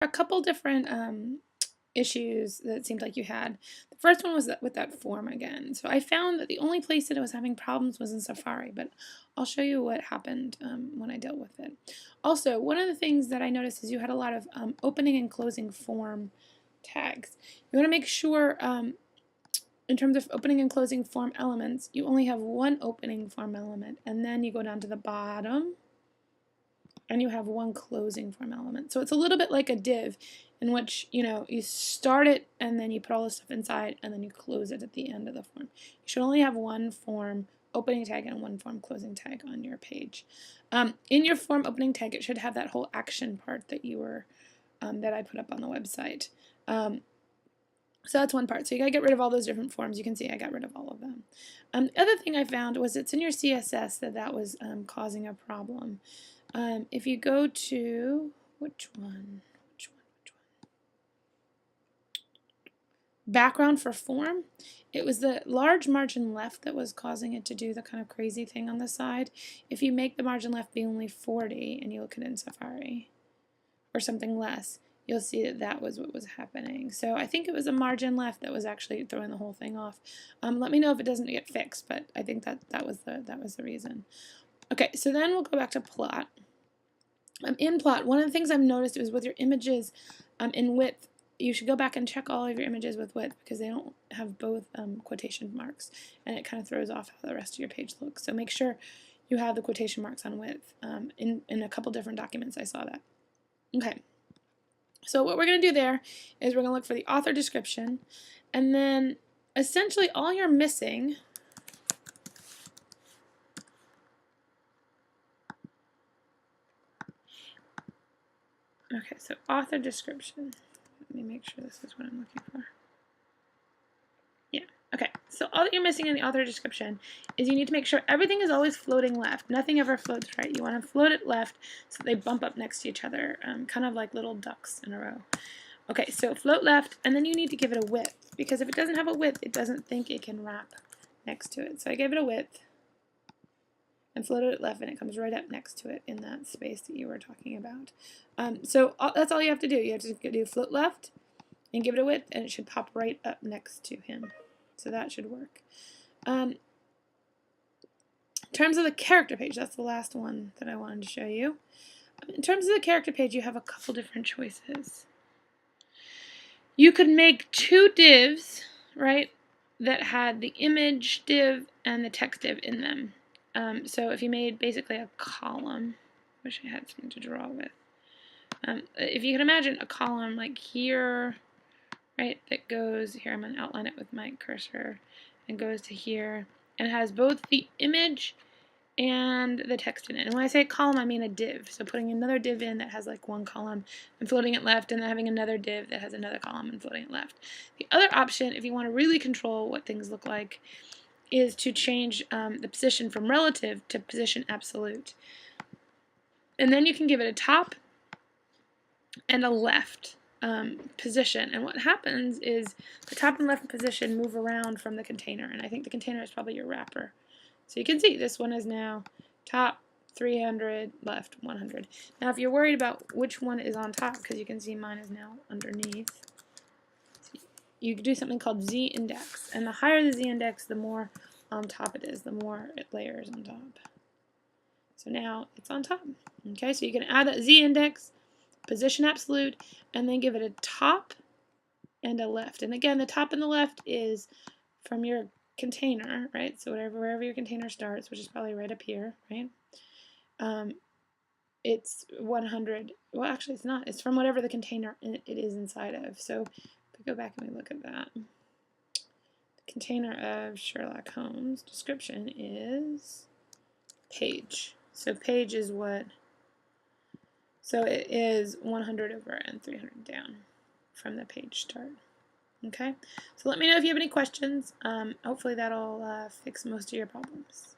A couple different issues that it seemed like you had. The first one was with that form again. So I found that the only place that it was having problems was in Safari, but I'll show you what happened when I dealt with it. Also, one of the things that I noticed is you had a lot of opening and closing form tags. You want to make sure in terms of opening and closing form elements, you only have one opening form element, and then you go down to the bottom and you have one closing form element. So it's a little bit like a div in which, you start it and then you put all the stuff inside and then you close it at the end of the form. You should only have one form opening tag and one form closing tag on your page. In your form opening tag, it should have that whole action part that that I put up on the website. So that's one part. So you gotta get rid of all those different forms. You can see I got rid of all of them. The other thing I found was it's in your CSS that was causing a problem. If you go to, which one? Background for form, it was the large margin left that was causing it to do the kind of crazy thing on the side. If you make the margin left be only 40 and you look at it in Safari, or something less, you'll see that was what was happening. So I think it was a margin left that was actually throwing the whole thing off. Let me know if it doesn't get fixed, but I think that was the reason. Okay, so then we'll go back to plot. In plot, one of the things I've noticed is with your images in width, you should go back and check all of your images with width because they don't have both quotation marks, and it kind of throws off how the rest of your page looks. So make sure you have the quotation marks on width. In a couple different documents I saw that. Okay, so what we're going to do there is we're going to look for the author description, and then essentially all you're missing okay, so author description. Let me make sure this is what I'm looking for. Yeah, okay. So all that you're missing in the author description is you need to make sure everything is always floating left. Nothing ever floats right. You want to float it left so they bump up next to each other, kind of like little ducks in a row. Okay, so float left, and then you need to give it a width, because if it doesn't have a width, it doesn't think it can wrap next to it. So I gave it a width and floated it left, and it comes right up next to it in that space that you were talking about. So that's all you have to do. You have to do float left and give it a width, and it should pop right up next to him. So that should work. In terms of the character page, that's the last one that I wanted to show you. In terms of the character page, you have a couple different choices. You could make two divs, right, that had the image div and the text div in them. So if you made basically a column, wish I had something to draw with. If you can imagine a column like here, right, that goes here, I'm going to outline it with my cursor, and goes to here, and it has both the image and the text in it. And when I say a column, I mean a div. So putting another div in that has like one column and floating it left, and then having another div that has another column and floating it left. The other option, if you want to really control what things look like, is to change the position from relative to position absolute. And then you can give it a top and a left position. And what happens is the top and left position move around from the container. And I think the container is probably your wrapper. So you can see this one is now top 300, left 100. Now if you're worried about which one is on top, because you can see mine is now underneath, you can do something called z-index. And the higher the z-index, the more on top it is, the more it layers on top. So now it's on top. Okay, so you can add that z-index, position absolute, and then give it a top and a left. And again, the top and the left is from your container, right? So wherever your container starts, which is probably right up here, right? It's 100. Well, actually, it's not. It's from whatever the container it is inside of. So if we go back and we look at that, the container of Sherlock Holmes description is page. So page is what? So it is 100 over and 300 down from the page start. Okay, so let me know if you have any questions. Hopefully that'll fix most of your problems.